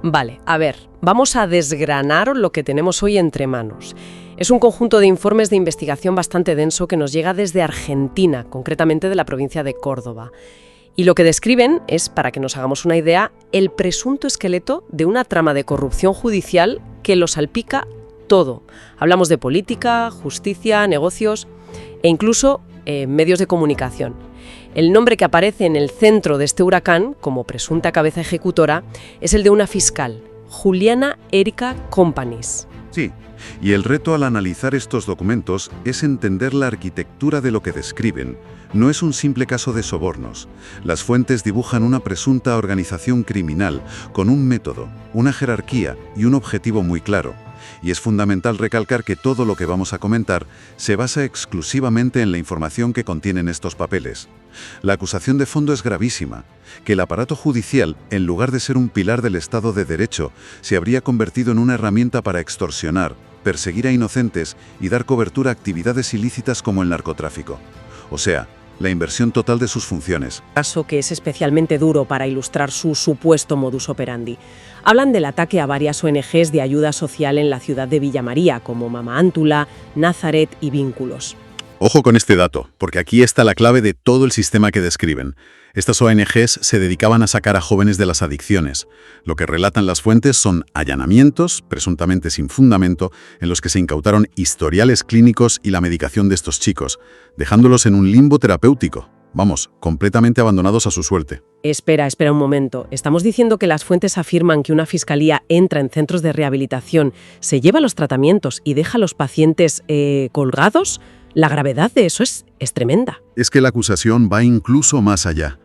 Vale, a ver, vamos a desgranar lo que tenemos hoy entre manos. Es un conjunto de informes de investigación bastante denso que nos llega desde Argentina, concretamente de la provincia de Córdoba. Y lo que describen es, para que nos hagamos una idea, el presunto esqueleto de una trama de corrupción judicial que lo salpica todo. Hablamos de política, justicia, negocios e incluso medios de comunicación. El nombre que aparece en el centro de este huracán, como presunta cabeza ejecutora, es el de una fiscal, Juliana Erika Companys. Sí, y el reto al analizar estos documentos es entender la arquitectura de lo que describen. No es un simple caso de sobornos. Las fuentes dibujan una presunta organización criminal con un método, una jerarquía y un objetivo muy claro. Y es fundamental recalcar que todo lo que vamos a comentar se basa exclusivamente en la información que contienen estos papeles. La acusación de fondo es gravísima, que el aparato judicial, en lugar de ser un pilar del Estado de Derecho, se habría convertido en una herramienta para extorsionar, perseguir a inocentes y dar cobertura a actividades ilícitas como el narcotráfico. O sea, la inversión total de sus funciones. Caso que es especialmente duro para ilustrar su supuesto modus operandi. Hablan del ataque a varias ONGs de ayuda social en la ciudad de Villa María, como Mama Ántula, Nazaret y Vínculos. Ojo con este dato, porque aquí está la clave de todo el sistema que describen. Estas ONGs se dedicaban a sacar a jóvenes de las adicciones. Lo que relatan las fuentes son allanamientos, presuntamente sin fundamento, en los que se incautaron historiales clínicos y la medicación de estos chicos, dejándolos en un limbo terapéutico. Vamos, completamente abandonados a su suerte. Espera un momento. ¿Estamos diciendo que las fuentes afirman que una fiscalía entra en centros de rehabilitación, se lleva los tratamientos y deja a los pacientes colgados? La gravedad de eso es tremenda. Es que la acusación va incluso más allá.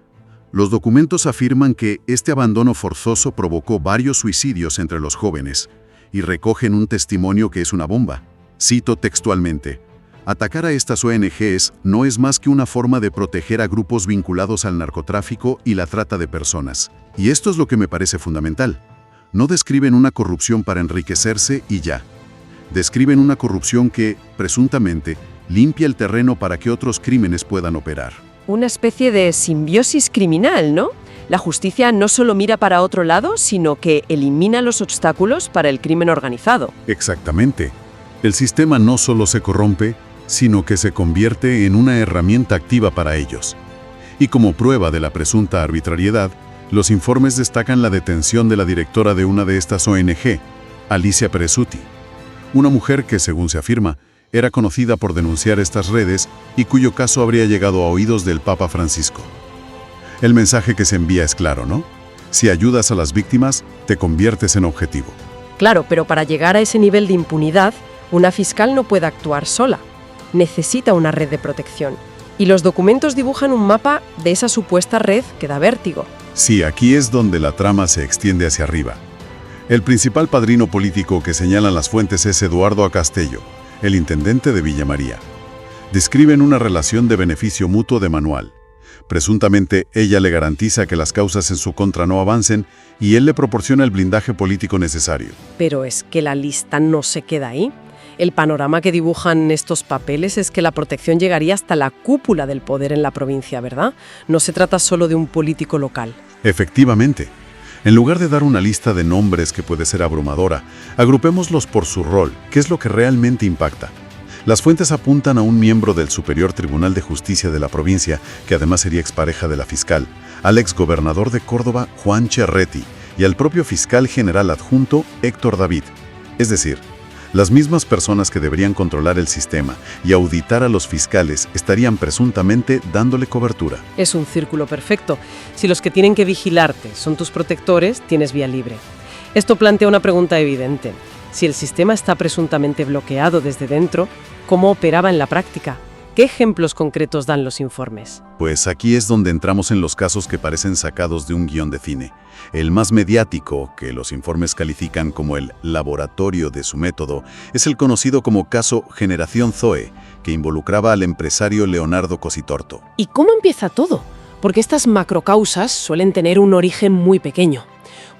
Los documentos afirman que este abandono forzoso provocó varios suicidios entre los jóvenes y recogen un testimonio que es una bomba. Cito textualmente: atacar a estas ONGs no es más que una forma de proteger a grupos vinculados al narcotráfico y la trata de personas. Y esto es lo que me parece fundamental. No describen una corrupción para enriquecerse y ya. Describen una corrupción que, presuntamente, limpia el terreno para que otros crímenes puedan operar. Una especie de simbiosis criminal, ¿no? La justicia no solo mira para otro lado, sino que elimina los obstáculos para el crimen organizado. Exactamente. El sistema no solo se corrompe, sino que se convierte en una herramienta activa para ellos. Y como prueba de la presunta arbitrariedad, los informes destacan la detención de la directora de una de estas ONG, Alicia Perezuti, una mujer que, según se afirma, era conocida por denunciar estas redes y cuyo caso habría llegado a oídos del Papa Francisco. El mensaje que se envía es claro, ¿no? Si ayudas a las víctimas, te conviertes en objetivo. Claro, pero para llegar a ese nivel de impunidad, una fiscal no puede actuar sola. Necesita una red de protección. Y los documentos dibujan un mapa de esa supuesta red que da vértigo. Sí, aquí es donde la trama se extiende hacia arriba. El principal padrino político que señalan las fuentes es Eduardo Acastello, el intendente de Villa María. Describen una relación de beneficio mutuo de manual. Presuntamente, ella le garantiza que las causas en su contra no avancen y él le proporciona el blindaje político necesario. Pero es que la lista no se queda ahí. El panorama que dibujan estos papeles es que la protección llegaría hasta la cúpula del poder en la provincia, ¿verdad? No se trata solo de un político local. Efectivamente. En lugar de dar una lista de nombres que puede ser abrumadora, agrupémoslos por su rol, que es lo que realmente impacta. Las fuentes apuntan a un miembro del Superior Tribunal de Justicia de la provincia, que además sería expareja de la fiscal, al exgobernador de Córdoba, Juan Cherretti, y al propio fiscal general adjunto, Héctor David. Es decir, las mismas personas que deberían controlar el sistema y auditar a los fiscales estarían presuntamente dándole cobertura. Es un círculo perfecto. Si los que tienen que vigilarte son tus protectores, tienes vía libre. Esto plantea una pregunta evidente. Si el sistema está presuntamente bloqueado desde dentro, ¿cómo operaba en la práctica? ¿Qué ejemplos concretos dan los informes? Pues aquí es donde entramos en los casos que parecen sacados de un guión de cine. El más mediático, que los informes califican como el laboratorio de su método, es el conocido como caso Generación Zoe, que involucraba al empresario Leonardo Cositorto. ¿Y cómo empieza todo? Porque estas macrocausas suelen tener un origen muy pequeño.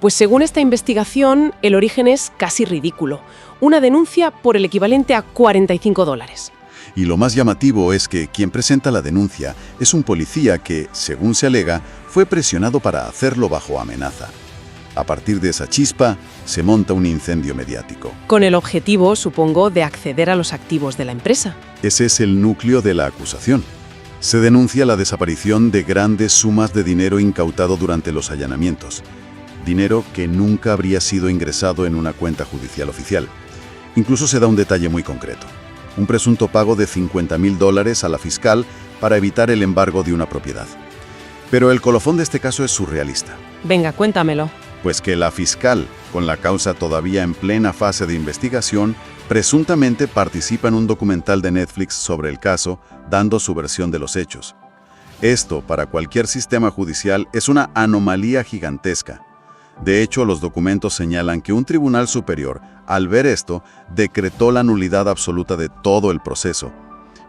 Pues según esta investigación, el origen es casi ridículo. Una denuncia por el equivalente a $45. Y lo más llamativo es que quien presenta la denuncia es un policía que, según se alega, fue presionado para hacerlo bajo amenaza. A partir de esa chispa, se monta un incendio mediático. Con el objetivo, supongo, de acceder a los activos de la empresa. Ese es el núcleo de la acusación. Se denuncia la desaparición de grandes sumas de dinero incautado durante los allanamientos. Dinero que nunca habría sido ingresado en una cuenta judicial oficial. Incluso se da un detalle muy concreto. Un presunto pago de $50,000 a la fiscal para evitar el embargo de una propiedad. Pero el colofón de este caso es surrealista. Venga, cuéntamelo. Pues que la fiscal, con la causa todavía en plena fase de investigación, presuntamente participa en un documental de Netflix sobre el caso, dando su versión de los hechos. Esto, para cualquier sistema judicial, es una anomalía gigantesca. De hecho, los documentos señalan que un tribunal superior, al ver esto, decretó la nulidad absoluta de todo el proceso.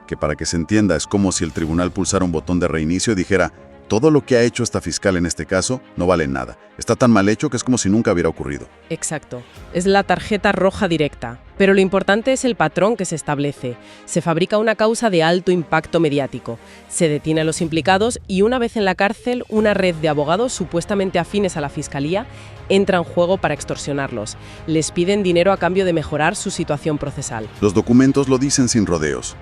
Que para que se entienda, es como si el tribunal pulsara un botón de reinicio y dijera: todo lo que ha hecho esta fiscal en este caso no vale nada. Está tan mal hecho que es como si nunca hubiera ocurrido. Exacto. Es la tarjeta roja directa. Pero lo importante es el patrón que se establece. Se fabrica una causa de alto impacto mediático. Se detiene a los implicados y una vez en la cárcel, una red de abogados supuestamente afines a la fiscalía entra en juego para extorsionarlos. Les piden dinero a cambio de mejorar su situación procesal. Los documentos lo dicen sin rodeos.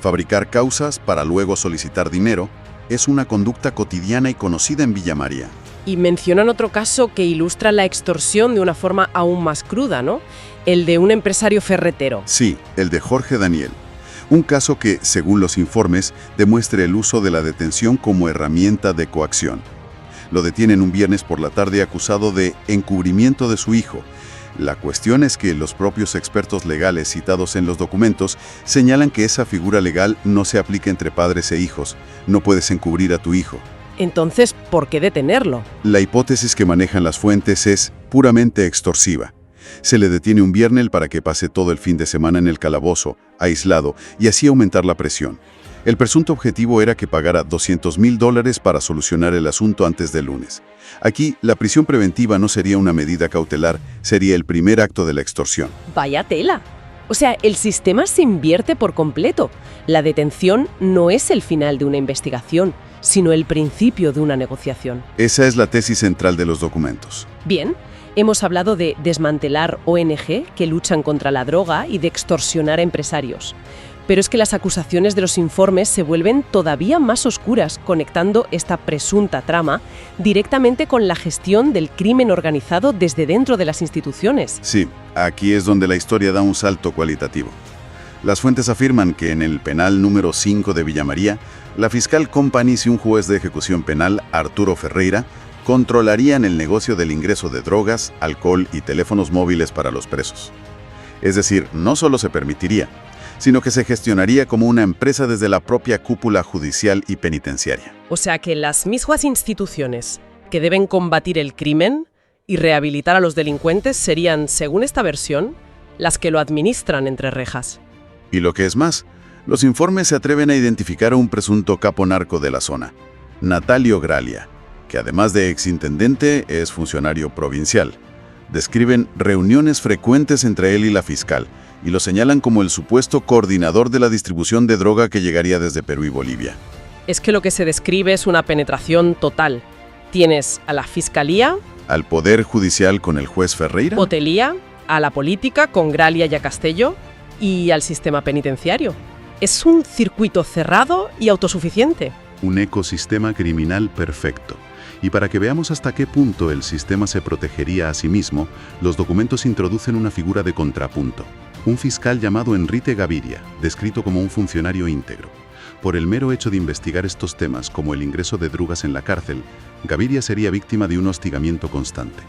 Fabricar causas para luego solicitar dinero es una conducta cotidiana y conocida en Villa María. Y mencionan otro caso que ilustra la extorsión de una forma aún más cruda, ¿no? El de un empresario ferretero. Sí, el de Jorge Daniel. Un caso que, según los informes, demuestra el uso de la detención como herramienta de coacción. Lo detienen un viernes por la tarde acusado de encubrimiento de su hijo. La cuestión es que los propios expertos legales citados en los documentos señalan que esa figura legal no se aplica entre padres e hijos. No puedes encubrir a tu hijo. Entonces, ¿por qué detenerlo? La hipótesis que manejan las fuentes es puramente extorsiva. Se le detiene un viernes para que pase todo el fin de semana en el calabozo, aislado, y así aumentar la presión. El presunto objetivo era que pagara $200,000 para solucionar el asunto antes del lunes. Aquí, la prisión preventiva no sería una medida cautelar, sería el primer acto de la extorsión. Vaya tela. O sea, el sistema se invierte por completo. La detención no es el final de una investigación, sino el principio de una negociación. Esa es la tesis central de los documentos. Bien, hemos hablado de desmantelar ONG que luchan contra la droga y de extorsionar a empresarios. Pero es que las acusaciones de los informes se vuelven todavía más oscuras, conectando esta presunta trama directamente con la gestión del crimen organizado desde dentro de las instituciones. Sí, aquí es donde la historia da un salto cualitativo. Las fuentes afirman que en el penal número 5 de Villa María, la fiscal Companys y un juez de ejecución penal, Arturo Ferreira, controlarían el negocio del ingreso de drogas, alcohol y teléfonos móviles para los presos. Es decir, no solo se permitiría, sino que se gestionaría como una empresa desde la propia cúpula judicial y penitenciaria. O sea que las mismas instituciones que deben combatir el crimen y rehabilitar a los delincuentes serían, según esta versión, las que lo administran entre rejas. Y lo que es más, los informes se atreven a identificar a un presunto capo narco de la zona, Natalio Graglia, que además de exintendente es funcionario provincial. Describen reuniones frecuentes entre él y la fiscal, y lo señalan como el supuesto coordinador de la distribución de droga que llegaría desde Perú y Bolivia. Es que lo que se describe es una penetración total. Tienes a la fiscalía, al Poder Judicial con el juez Ferreira, Botelía, a la política con Graglia y a Castelló, y al sistema penitenciario. Es un circuito cerrado y autosuficiente. Un ecosistema criminal perfecto. Y para que veamos hasta qué punto el sistema se protegería a sí mismo, los documentos introducen una figura de contrapunto. Un fiscal llamado Enrique Gaviria, descrito como un funcionario íntegro. Por el mero hecho de investigar estos temas, como el ingreso de drogas en la cárcel, Gaviria sería víctima de un hostigamiento constante.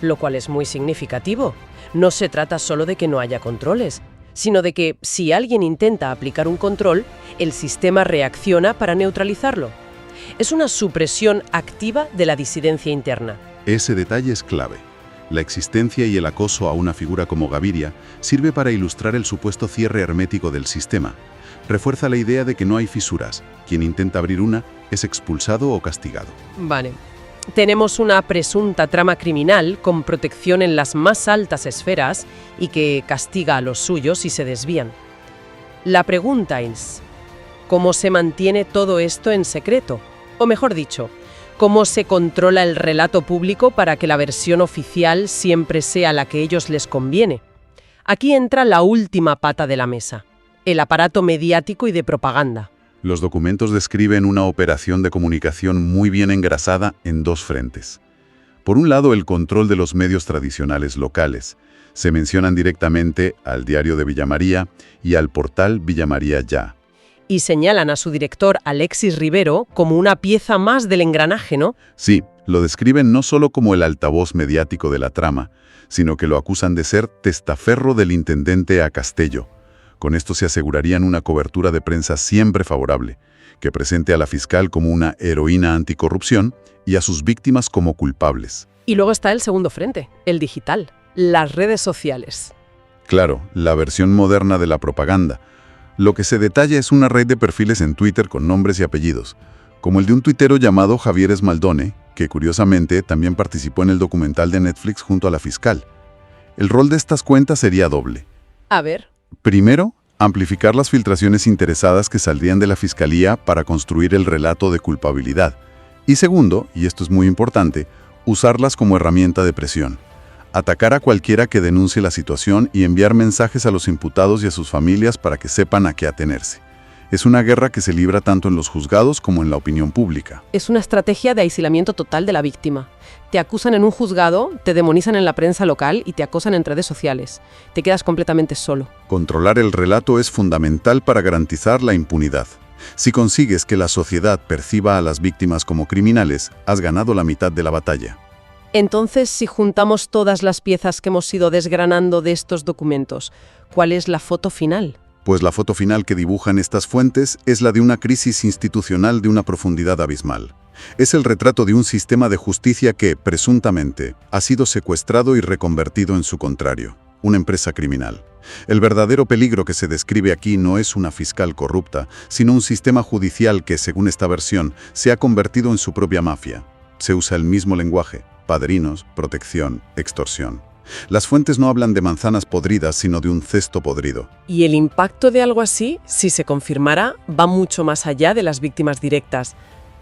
Lo cual es muy significativo. No se trata solo de que no haya controles, sino de que si alguien intenta aplicar un control, el sistema reacciona para neutralizarlo. Es una supresión activa de la disidencia interna. Ese detalle es clave. La existencia y el acoso a una figura como Gaviria sirve para ilustrar el supuesto cierre hermético del sistema. Refuerza la idea de que no hay fisuras. Quien intenta abrir una es expulsado o castigado. Vale. Tenemos una presunta trama criminal con protección en las más altas esferas y que castiga a los suyos si se desvían. La pregunta es, ¿cómo se mantiene todo esto en secreto? O mejor dicho, ¿Cómo se controla el relato público para que la versión oficial siempre sea la que a ellos les conviene? Aquí entra la última pata de la mesa, el aparato mediático y de propaganda. Los documentos describen una operación de comunicación muy bien engrasada en dos frentes. Por un lado, el control de los medios tradicionales locales. Se mencionan directamente al Diario de Villa María y al portal Villa María Ya. Y señalan a su director, Alexis Rivero, como una pieza más del engranaje, ¿no? Sí, lo describen no solo como el altavoz mediático de la trama, sino que lo acusan de ser testaferro del intendente a Castello. Con esto se asegurarían una cobertura de prensa siempre favorable, que presente a la fiscal como una heroína anticorrupción y a sus víctimas como culpables. Y luego está el segundo frente, el digital, las redes sociales. Claro, la versión moderna de la propaganda. Lo que se detalla es una red de perfiles en Twitter con nombres y apellidos, como el de un tuitero llamado Javier Esmaldone, que curiosamente también participó en el documental de Netflix junto a la fiscal. El rol de estas cuentas sería doble. A ver. Primero, amplificar las filtraciones interesadas que saldrían de la fiscalía para construir el relato de culpabilidad. Y segundo, y esto es muy importante, usarlas como herramienta de presión. Atacar a cualquiera que denuncie la situación y enviar mensajes a los imputados y a sus familias para que sepan a qué atenerse. Es una guerra que se libra tanto en los juzgados como en la opinión pública. Es una estrategia de aislamiento total de la víctima. Te acusan en un juzgado, te demonizan en la prensa local y te acosan en redes sociales. Te quedas completamente solo. Controlar el relato es fundamental para garantizar la impunidad. Si consigues que la sociedad perciba a las víctimas como criminales, has ganado la mitad de la batalla. Entonces, si juntamos todas las piezas que hemos ido desgranando de estos documentos, ¿cuál es la foto final? Pues la foto final que dibujan estas fuentes es la de una crisis institucional de una profundidad abismal. Es el retrato de un sistema de justicia que, presuntamente, ha sido secuestrado y reconvertido en su contrario, una empresa criminal. El verdadero peligro que se describe aquí no es una fiscal corrupta, sino un sistema judicial que, según esta versión, se ha convertido en su propia mafia. Se usa el mismo lenguaje: padrinos, protección, extorsión. Las fuentes no hablan de manzanas podridas, sino de un cesto podrido. Y el impacto de algo así, si se confirmara, va mucho más allá de las víctimas directas.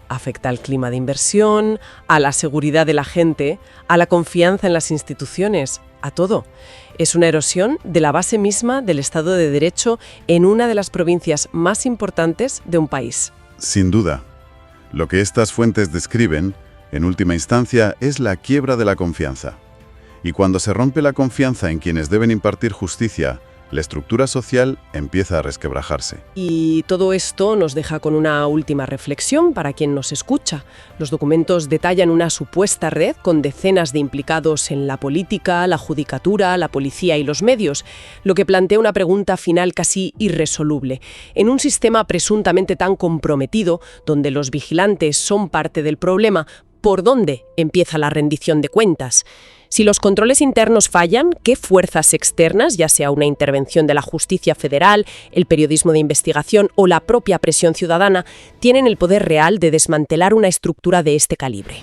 Afecta al clima de inversión, a la seguridad de la gente, a la confianza en las instituciones, a todo. Es una erosión de la base misma del Estado de Derecho en una de las provincias más importantes de un país. Sin duda. Lo que estas fuentes describen, en última instancia, es la quiebra de la confianza. Y cuando se rompe la confianza en quienes deben impartir justicia, la estructura social empieza a resquebrajarse. Y todo esto nos deja con una última reflexión para quien nos escucha. Los documentos detallan una supuesta red con decenas de implicados en la política, la judicatura, la policía y los medios, lo que plantea una pregunta final casi irresoluble. En un sistema presuntamente tan comprometido, donde los vigilantes son parte del problema, ¿por dónde empieza la rendición de cuentas? Si los controles internos fallan, ¿qué fuerzas externas, ya sea una intervención de la justicia federal, el periodismo de investigación o la propia presión ciudadana, tienen el poder real de desmantelar una estructura de este calibre?